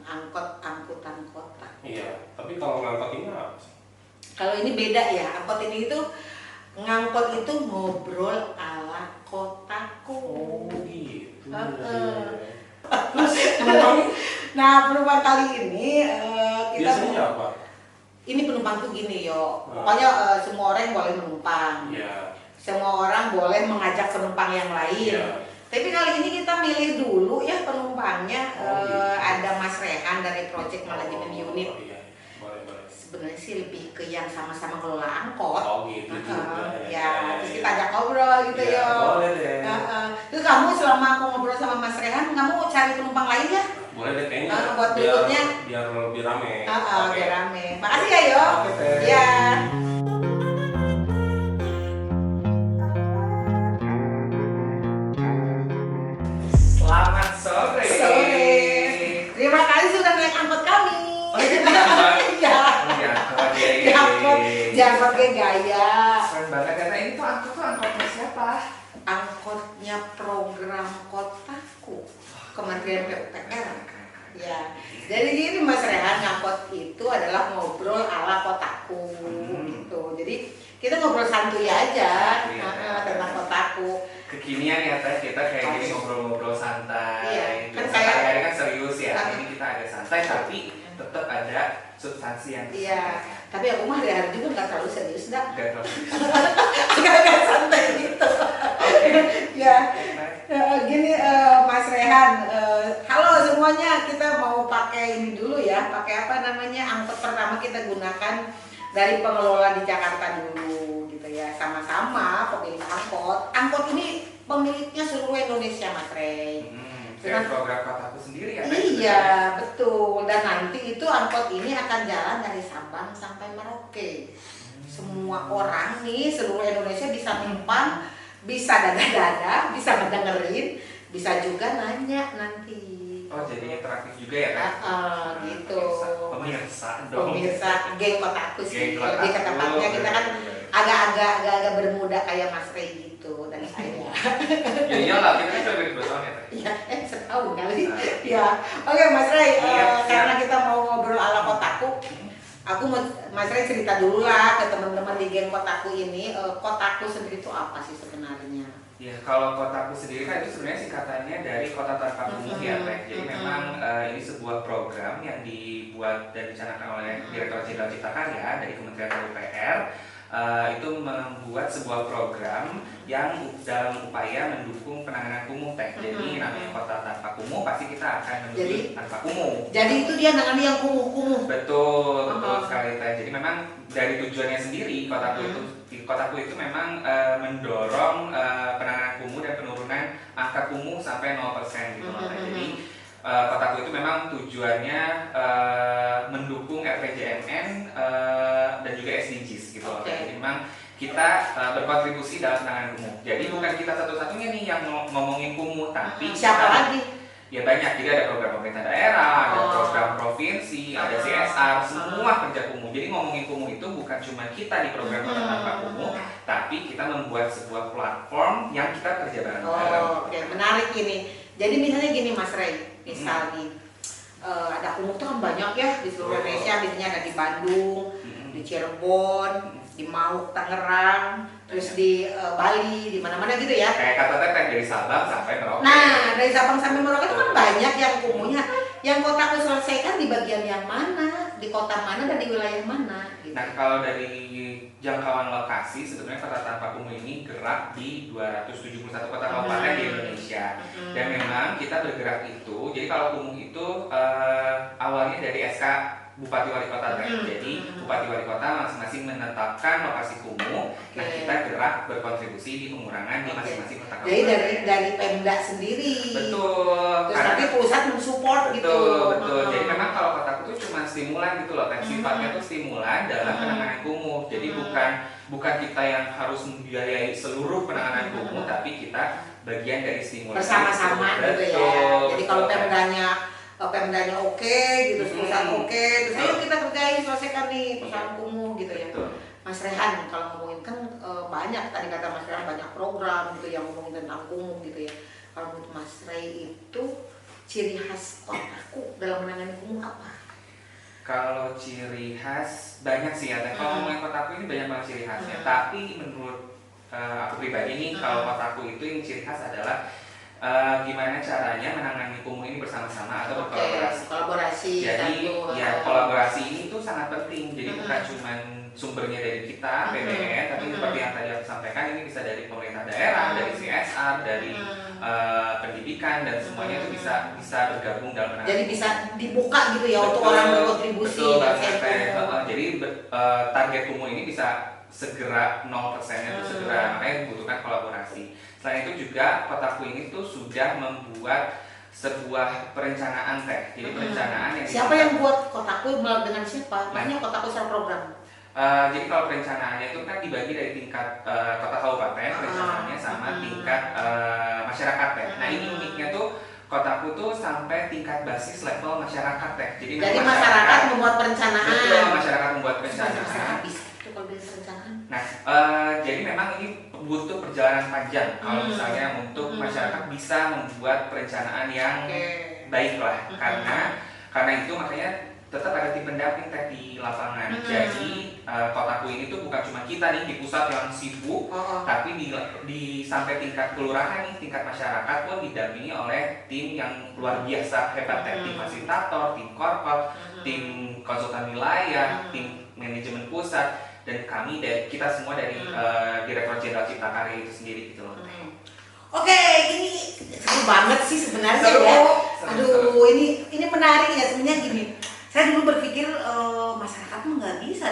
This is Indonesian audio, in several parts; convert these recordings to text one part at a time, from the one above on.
angkutan kota. Iya, tapi kalau ngangkot ini apa sih? Kalau ini beda ya, angkot ini itu ngangkot itu ngobrol ala kotaku. Oh gitu. Terus penumpang? Nah, penumpang kali ini kita biasanya apa? Ini penumpang tuh gini yo, pokoknya semua orang boleh menumpang. Iya. Semua orang boleh mengajak penumpang yang lain. Iya. Tapi kali ini kita milih dulu ya penumpangnya. Gitu. Ada Mas Rehan dari Project Management Unit. Oh iya, boleh. Sebenarnya sih lebih ke yang sama-sama ngelola angkot. Oh gitu juga. Ya, terus kita ajak ngobrol gitu ya, yo. Boleh deh. Terus kamu selama aku ngobrol sama Mas Rehan, kamu cari penumpang lain ya? Boleh deh kayaknya. Buat berikutnya. Biar lebih rame. Biar rame. Makasih ya yo. Oke. Ya. Selamat sore. Terima kasih sudah naik angkot kami. Oh iya. Iya. Diangkot kayak gaya. Keren banget karena ini tuh angkotnya siapa? Angkotnya program kotaku, Kementerian PUPR. Ya. Jadi gini Mas Rehan, angkot itu adalah ngobrol ala kotaku gitu. Jadi kita ngobrol santuy aja tentang kotaku. Kekinian ya teh, kita kayak gini ngobrol-ngobrol santai. Iya, kan Biasa saya hari-hari kan serius ya. Ini kita agak santai tapi tetap ada substansi yang iya. Tapi aku mah hari-hari juga nggak terlalu serius dah. Gak terlalu. Agak santai gitu. Ya. Gini Mas Rehan, halo semuanya, kita mau pakai ini dulu ya, pakai apa namanya, angkot pertama kita gunakan dari pengelola di Jakarta dulu gitu ya, sama-sama pemilik angkot. Angkot ini pemiliknya seluruh Indonesia Mas Rey. Kayak program kotaku sendiri ya? Iya betul, dan nanti itu angkot ini akan jalan dari Sabang sampai Merauke. Semua orang nih seluruh Indonesia bisa numpang, bisa dada-dada, bisa ngedengerin, bisa juga nanya nanti. Oh jadi interaktif juga ya kan? Gitu. Pemirsa dong. Pemirsa geng kotaku sih. Geng Lebih ke kotaku. tempatnya kita kan agak-agak bermuda kayak Mas Rey gitu dan saya. Ya iyalah, kita kan udah beda 2 tahun ya teh. Iya, setahun kali. Ya, oke Mas Rey, karena kita mau ngobrol ala kotaku, aku mau Mas Rey cerita dulu lah ke teman-teman di geng kotaku ini. Kotaku sendiri itu apa sih sebenarnya? Ya kalau kotaku sendiri kan itu sebenarnya singkatannya dari Kota Tanpa Kumuh ya Teh. Jadi memang ini sebuah program yang dibuat dan dicanangkan oleh Direktorat Jenderal Cipta Karya dari Kementerian PUPR. Itu membuat sebuah program yang dalam upaya mendukung penanganan kumuh Teh. Jadi namanya Kota Tanpa Kumuh pasti kita akan menuju tanpa kumuh. Jadi itu dia nangani yang kumuh-kumuh. Betul sekali Teh. Jadi memang dari tujuannya sendiri kotaku itu memang mendorong penanganan kumuh dan penurunan angka kumuh sampai 0% gitu loh Teh. Jadi kotaku itu memang tujuannya mendukung RPJMN dan juga SDGs gitu loh. Jadi memang kita berkontribusi dalam penanganan kumuh. Jadi bukan kita satu-satunya nih yang ngomongin kumuh, tapi siapa lagi? Ya banyak, jadi ada program pemerintah daerah, ada program provinsi, ada CSR, semua kerja kumuh. Jadi ngomongin kumuh itu bukan cuma kita di program Kota Tanpa Kumuh, tapi kita membuat sebuah platform yang kita kerja bareng-bareng. Oke, menarik ini. Jadi misalnya gini Mas Rey, misal nih ada kumuh tuh kan banyak ya di seluruh Indonesia, biasanya ada di Bandung, di Cirebon, di Mauk, Tangerang, terus di Bali, di mana-mana gitu ya. Kayak kata Teteh dari Sabang sampai Merauke. Nah, dari Sabang sampai Merauke itu kan banyak yang kumuhnya. Yang kotaku selesaikan di bagian yang mana, di kota mana dan di wilayah mana. Gitu. Nah kalau dari jangkauan lokasi sebenarnya Kota Tanpa Kumuh ini gerak di 271 kota kabupaten di Indonesia. Dan memang kita bergerak itu, jadi kalau kumuh itu awalnya dari SK Bupati Wali Kota Jadi Bupati Wali Kota masing-masing menetapkan lokasi kumuh. Nah kita gerak berkontribusi di pengurangan di masing-masing kota kabupaten. Jadi dari Pemda sendiri. Betul. Terus nanti pusat mensupport gitu. Betul. Jadi memang kalau kotaku tuh cuma stimulan gitu loh. Sifatnya tuh stimulan dalam penanganan kumuh. Jadi bukan kita yang harus membiayai seluruh penanganan kumuh, tapi kita bagian dari stimulan. Bersama-sama gitu ya. Jadi kalau Pemdanya oke gitu, perusahaan oke, terus ayo kita kerjain, selesaikan nih persoalan kumuh gitu ya. Mas Rehan kalau ngomongin kan banyak, tadi kata Mas Rehan banyak program gitu yang ngomongin tentang kumuh gitu ya. Kalau menurut Mas Rey itu ciri khas Kotaku dalam menangani kumuh apa? Kalau ciri khas banyak sih ya. Kalau ngomongin Kotaku ini banyak banget ciri khasnya. Tapi menurut aku pribadi nih, kalau Kotaku itu yang ciri khas adalah gimana caranya menangani kumuh ini bersama-sama atau berkolaborasi. Kolaborasi. Jadi ya kolaborasi ini tuh sangat penting. Jadi bukan cuma sumbernya dari kita PBN, tapi seperti yang tadi aku sampaikan, ini bisa dari pemerintah daerah, dari CSR, dari pendidikan, dan semuanya itu bisa bergabung dalam menangani. Jadi bisa dibuka gitu ya untuk orang berkontribusi. Betul. Jadi target kumuh ini bisa segera 0% itu segera, makanya dibutuhkan kolaborasi. Selain itu juga Kotaku ini tuh sudah membuat sebuah perencanaan Teh. Jadi perencanaan yang siapa yang buat Kotaku dengan siapa? Makanya Kotaku secara program. Jadi kalau perencanaannya itu kan dibagi dari tingkat kota kabupaten perencanaannya sama tingkat masyarakat Teh. Nah ini uniknya tuh Kotaku tuh sampai tingkat basis level masyarakat Teh. Jadi masyarakat membuat perencanaan. Betul, masyarakat membuat perencanaan. Masyarakat bisa itu kalau bisa perencanaan. Nah jadi memang ini butuh perjalanan panjang kalau misalnya untuk masyarakat bisa membuat perencanaan yang baik lah, karena itu makanya tetap ada tim pendamping Teh di lapangan. Jadi Kotaku ini tuh bukan cuma kita nih di pusat yang sibuk, tapi di sampai tingkat kelurahan nih, tingkat masyarakat pun didampingi oleh tim yang luar biasa hebat Teh. Tim fasilitator, tim korpor, tim konsultan wilayah, tim manajemen pusat, dan kami kita semua dari Direktorat Jenderal Cipta Karya itu sendiri gitu loh. Oke, ini seru banget sih sebenarnya ya. Aduh, ini menarik ya sebenarnya gini. Saya dulu berpikir masyarakat mah nggak bisa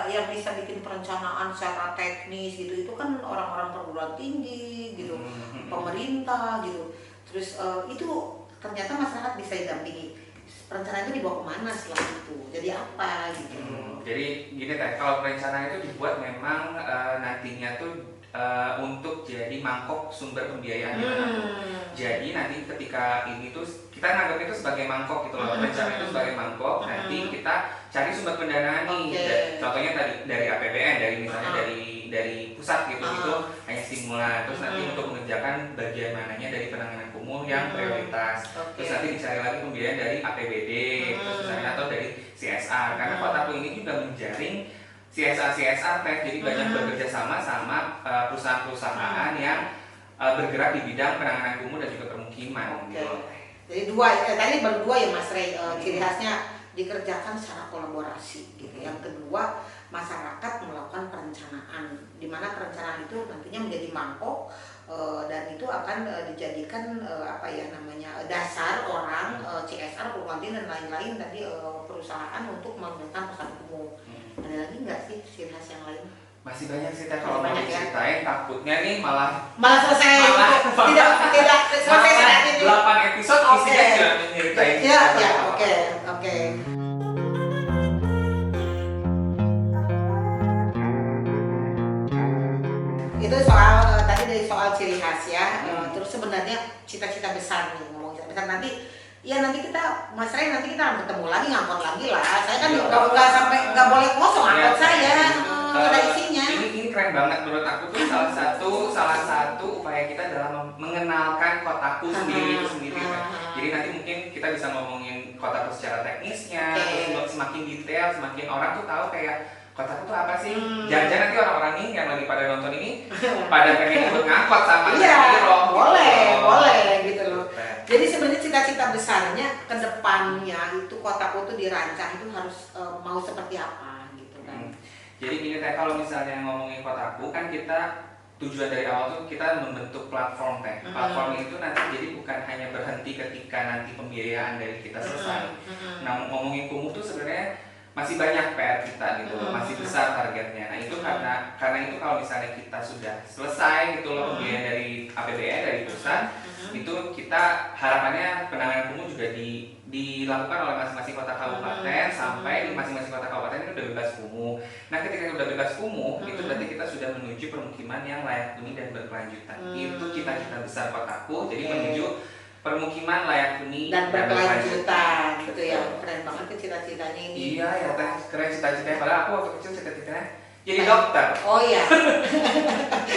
yang bisa bikin perencanaan secara teknis gitu, itu kan orang-orang perguruan tinggi gitu, pemerintah gitu. Terus itu ternyata masyarakat bisa didampingi. Perencanaan itu dibawa kemana setelah itu? Jadi apa gitu? Jadi gini Teh, kalau perencanaan itu dibuat memang nantinya tuh untuk jadi mangkok sumber pembiayaan. Jadi nanti ketika ini tuh kita nganggap itu sebagai mangkok gitu loh, rencana itu sebagai mangkok. Nanti kita cari sumber pendanaan nih. Contohnya tadi dari APBN, dari misalnya dari pusat gitu hanya stimulan. Terus nanti untuk mengerjakan bagian mananya dari penanganan kumuh yang prioritas. Terus nanti dicari lagi pembiayaan dari APBD, terus misalnya atau dari CSR. Karena Kotaku ini juga menjaring CSR Teh, jadi banyak bekerja sama perusahaan-perusahaan yang bergerak di bidang penanganan kumuh dan juga permukiman. Gitu. Jadi tadi baru dua ya Mas Rey, ciri khasnya dikerjakan secara kolaborasi gitu. Yang kedua, masyarakat melakukan perencanaan, di mana perencanaan itu nantinya menjadi mangkok dan itu akan dijadikan dasar orang CSR, perguruan dan lain-lain tadi perusahaan untuk melakukan pesan kumuh. Ada lagi nggak sih ciri khas yang lain? Masih banyak sih Teh, kalau mau diceritain takutnya nih malah selesai. Tidak selesai saat ini. 8 episode isinya cuma menceritain. Oke. Itu dari soal ciri khas ya. Terus sebenarnya cita-cita besar nih, ngomong cita besar nanti kita Mas Rey akan ketemu lagi, ngangkut lagi lah. Saya kan nggak boleh kosong angkot saya. Ada isinya. Ini keren banget menurut aku tuh salah satu upaya kita dalam mengenalkan Kotaku sendiri. Jadi nanti mungkin kita bisa ngomongin Kotaku secara teknisnya, terus semakin detail, semakin orang tuh tahu kayak Kotaku tuh apa sih? Jangan-jangan nanti orang-orang nih yang lagi pada nonton ini pada pengen ikut ngangkot sama boleh gitu loh. Jadi sebenarnya cita-cita besarnya ke depannya itu Kotaku tuh dirancang itu harus mau seperti apa gitu kan. Jadi gini Teh, kalau misalnya ngomongin Kotaku kan kita tujuan dari awal tuh kita membentuk platform Teh. Platform itu nanti jadi bukan hanya berhenti ketika nanti pembiayaan dari kita selesai. Nah, ngomongin kumuh tuh sebenarnya masih banyak PR kita gitu loh, masih besar targetnya. Nah itu karena itu kalau misalnya kita sudah selesai gitu loh pembiayaan dari APBN dari pusat, itu kita harapannya penanganan kumuh juga dilakukan oleh masing-masing kota kabupaten sampai di masing-masing kota kabupaten itu udah bebas kumuh. Nah ketika udah bebas kumuh, itu berarti kita sudah menuju permukiman yang layak huni dan berkelanjutan. Itu cita-cita besar Kotaku, jadi menuju permukiman layak huni dan berkelanjutan gitu ya. Keren banget ke cita-citanya ini. Iya ya Teh, keren cita-citanya. Padahal aku waktu kecil cita-citanya jadi dokter. Oh iya.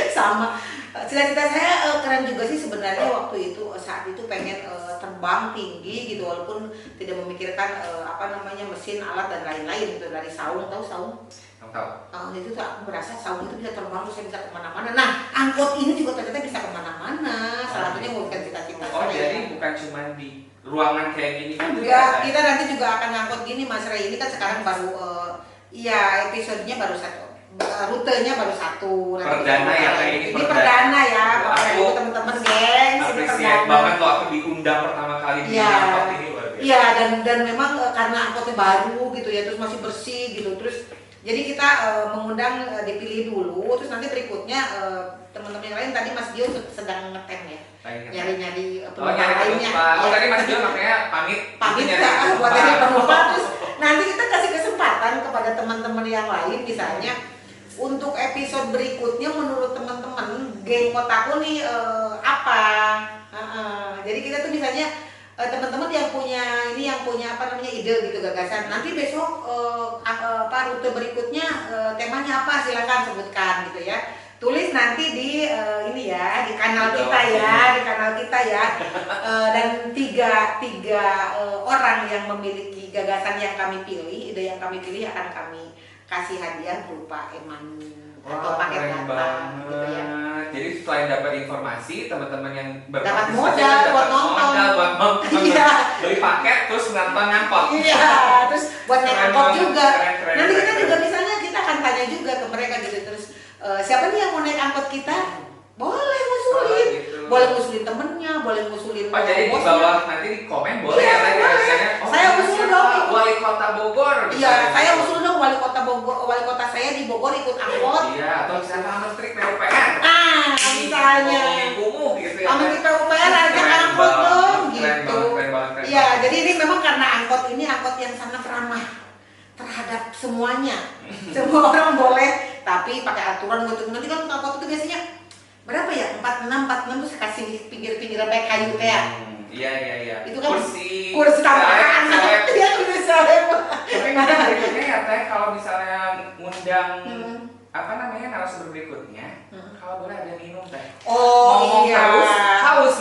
Sama. Cita-cita saya keren juga sih sebenarnya waktu itu, saat itu pengen terbang tinggi gitu walaupun tidak memikirkan apa namanya mesin, alat dan lain-lain gitu. Dari saung, tahu saung? Itu tuh aku merasa saung itu bisa terbang terus saya bisa kemana-mana. Nah angkot ini juga ternyata bisa kemana-mana. Salah satunya bukan cita-cita Oh saya. jadi bukan cuma di ruangan kayak gini kan? Enggak, kita nanti juga akan ngangkut gini Mas Ray. Ini kan sekarang baru iya episodenya baru satu, rutenya baru satu. Perdana ya kayak ini perdana ya, aku teman-teman geng. apresiasi banget loh aku diundang pertama kali di angkot ini luar biasa. Iya dan memang karena angkotnya baru gitu ya, terus masih bersih gitu, terus jadi kita mengundang dipilih dulu, terus nanti berikutnya teman-teman yang lain tadi Mas Dio sedang ngetem ya, nyari-nyari penumpang lainnya. Oh tadi Mas Dio makanya pamit ya, buat nyari penumpang, terus nanti kita kasih kesempatan kepada teman-teman yang lain misalnya untuk episode berikutnya menurut teman-teman geng Kotaku nih apa? Jadi kita tuh misalnya teman-teman yang punya apa namanya ide gitu, gagasan. Nanti besok rute berikutnya temanya apa, silakan sebutkan gitu ya. Tulis nanti di ini ya, di kanal kita ya, dan tiga orang yang memiliki gagasan yang kami pilih, ide yang kami pilih akan kami kasih hadiah berupa e-money atau paket data gitu ya. Jadi selain dapat informasi, teman-teman yang dapat modal buat nonton, beli paket terus nonton ngangkot. Iya, terus buat naik angkot juga. Keren, Nanti kita juga misalnya kita akan tanya juga ke mereka gitu, terus siapa nih yang mau naik angkot kita? Boleh ngusulin, boleh ngusulin temennya, boleh ngusulin jadi di bawah nanti di komen boleh ya tadi boleh. Saya usul dong wali kota Bogor. Iya, saya usul dong wali kota saya di Bogor ikut angkot. Iya, atau misalnya sama trik PUPR. Misalnya. Kumuh gitu ya. Sama kita PUPR aja angkot dong gitu. Iya, jadi ini memang karena angkot ini angkot yang sangat ramah terhadap semuanya. Semua orang boleh, tapi pakai aturan gitu. Nanti kan angkot itu biasanya berapa ya? 46 terus kasih pinggir-pinggiran kayak kayu kayak. Iya. Itu kan kursi tambahan. Iya, kursi salep. Tapi berikutnya ya Teh, kalau misalnya ngundang apa namanya narasumber berikutnya, kalau boleh ada minum Teh. Oh iya. Haus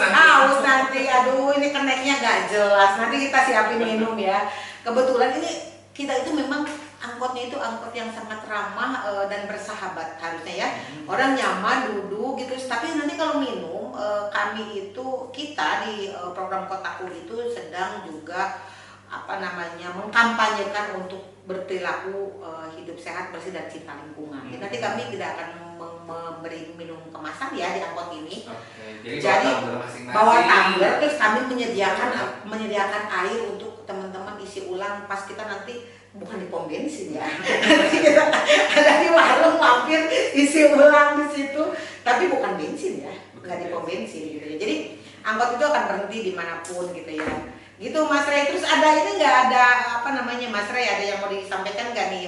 nanti. Aduh, ini keneknya gak jelas. Nanti kita siapin minum ya. Kebetulan ini kita itu memang angkotnya itu angkot yang sangat ramah dan bersahabat harusnya ya. Orang nyaman duduk gitu. Tapi nanti kalau minum kami itu kita di program Kotaku itu sedang juga apa namanya mengkampanyekan untuk berperilaku hidup sehat, bersih dan cinta lingkungan. Nanti kami tidak akan memberi minum kemasan ya di angkot ini. Jadi bawa tumbler terus kami menyediakan air untuk teman-teman isi ulang pas kita nanti bukan di pom bensin ya. Nanti kita ada di warung mampir isi ulang di situ, tapi bukan bensin ya, nggak di pom bensin gitu ya. Jadi angkot itu akan berhenti dimanapun gitu ya. Gitu Mas Ray. Terus ada ini nggak ada apa namanya Mas Ray, ada yang mau disampaikan nggak nih?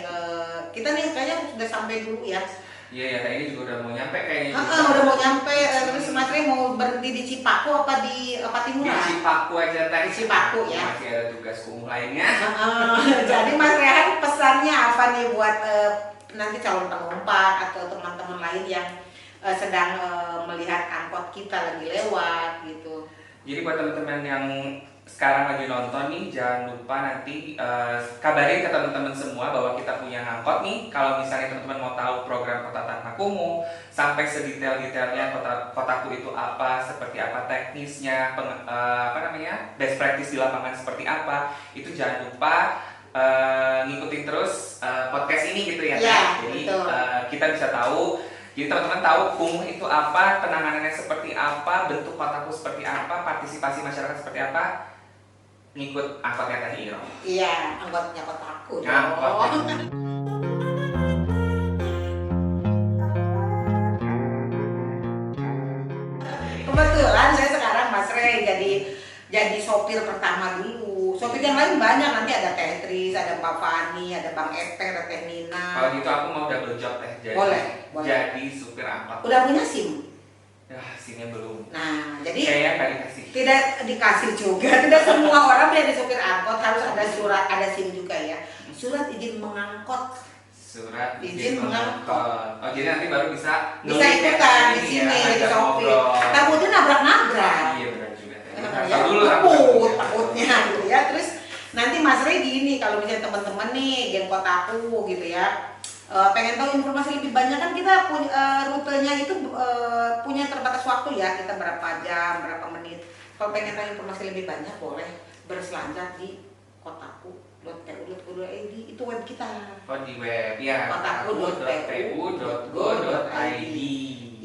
Kita nih kayaknya sudah sampai dulu ya. Iya, kayaknya juga udah mau nyampe kayaknya. Udah mau nyampe. Terus Mas Ray mau berhenti di Cipaku apa di Patimura? Di Cipaku aja tadi. Cipaku ya. Masih ada tugas kumuh lainnya. Jadi Mas Rehan pesannya apa nih buat nanti calon penumpang atau teman-teman lain yang sedang melihat angkot kita lagi lewat gitu? Jadi buat teman-teman yang sekarang lagi nonton nih, jangan lupa nanti kabarin ke teman-teman semua bahwa kita punya angkot nih. Kalau misalnya teman-teman mau tahu program Kota Tanpa Kumuh sampai sedetail-detailnya Kotaku itu apa, seperti apa teknisnya, best practice di lapangan seperti apa, itu jangan lupa ngikutin terus podcast ini gitu ya. Jadi kita bisa tahu. Jadi teman-teman tahu kumuh itu apa, penanganannya seperti apa, bentuk Kotaku seperti apa, partisipasi masyarakat seperti apa. Ngikut angkotnya tadi Iro. Iya, angkotnya Kotaku. Kebetulan saya sekarang Mas Ray jadi sopir pertama dulu. Sopir yang lain banyak, nanti ada Tetris, ada Mbak Fani, ada Bang Eper, ada Teh Nina. Kalau gitu aku mau double job Teh. Boleh. Jadi supir angkot. Udah punya SIM? Ya, SIM-nya belum. Nah, jadi kayaknya nggak dikasih. Tidak dikasih juga. Tidak semua orang menjadi supir angkot harus ada surat, ada SIM juga ya. Surat izin mengangkut. Surat izin mengangkut. Oh, jadi nanti baru bisa ikutan di sini di Shopee. Takutnya nabrak-nabrak. Iya benar juga. Ya, takutnya gitu ya. Terus nanti Mas Rey gini, kalau misalnya teman-teman nih geng Kotaku gitu ya, pengen tahu informasi lebih banyak kan kita punya rutenya itu punya terbatas waktu ya, kita berapa jam, berapa menit. Kalau pengen tahu informasi lebih banyak boleh berselancar di kotaku.pu.go.id, itu web kita. Oh di web ya. kotaku.pu.go.id.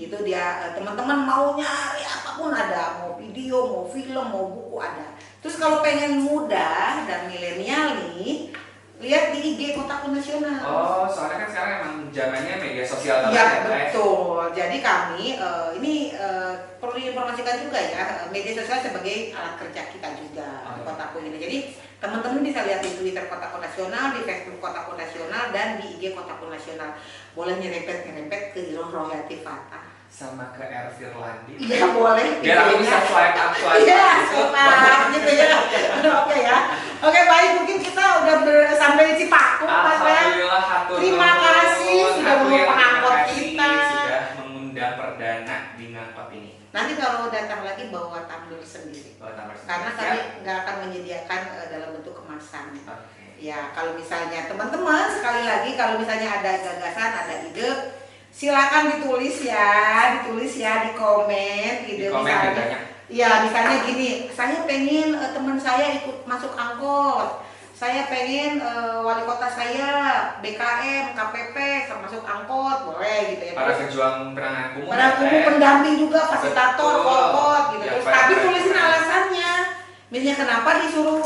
Itu dia teman-teman mau nyari apapun ada, mau video, mau film, mau buku ada. Terus kalau pengen muda dan milenial nih, lihat di IG Kotaku Nasional. Oh, soalnya kan sekarang emang zamannya media sosial banget ya. Ya, Betul. Jadi kami ini perlu diinformasikan juga ya, media sosial sebagai alat kerja kita juga di Kotaku ini. Jadi teman-teman bisa lihat di Twitter Kotaku Nasional, di Facebook Kotaku Nasional, dan di IG Kotaku Nasional. Boleh nyerempet ke Iroh Royati Fatah. Sama ke Air Firlandi. Iya boleh. Biar aku bisa swipe up Iya, gitu ya. Oke ya. Oke baik, mungkin kita udah sampai di Cipaku, Mas Ren. Terima kasih sudah mengundang angkot kita. Sudah mengundang perdana di ngangkot ini. Nanti kalau datang lagi bawa tumbler sendiri. Karena kami nggak akan menyediakan dalam bentuk kemasan. Ya, kalau misalnya teman-teman sekali lagi kalau misalnya ada gagasan, ada ide, silakan ditulis ya di komen ide misalnya. Ya misalnya gini, saya pengen teman saya ikut masuk angkot, saya pengen wali kota saya BKM, KPP masuk angkot, boleh gitu ya. Para pejuang penanganan kumuh, pendamping juga, fasilitator, kokot gitu. Ya, tapi tulisin alasannya. Misalnya kenapa disuruh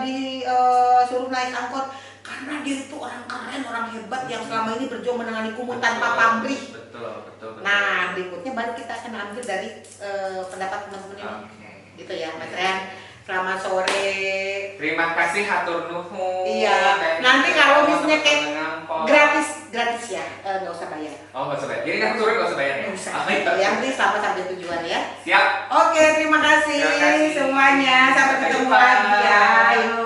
disuruh naik angkot? Karena dia itu orang keren, orang hebat yang selama ini berjuang menangani kumuh tanpa pamrih. Betul. Nah, berikutnya baru kita akan ambil dari pendapat teman-teman ini. Gitu ya, Mas Ren. Selamat sore. Terima kasih hatur nuhun. Iya. Nanti kalau misalnya kayak gratis ya, nggak usah bayar. Oh, nggak usah bayar. Jadi kan turun nggak usah bayar. Nggak usah. Yang penting selamat sampai tujuan ya. Siap. Oke, terima kasih semuanya. Sampai ketemu lagi ya. Ayo.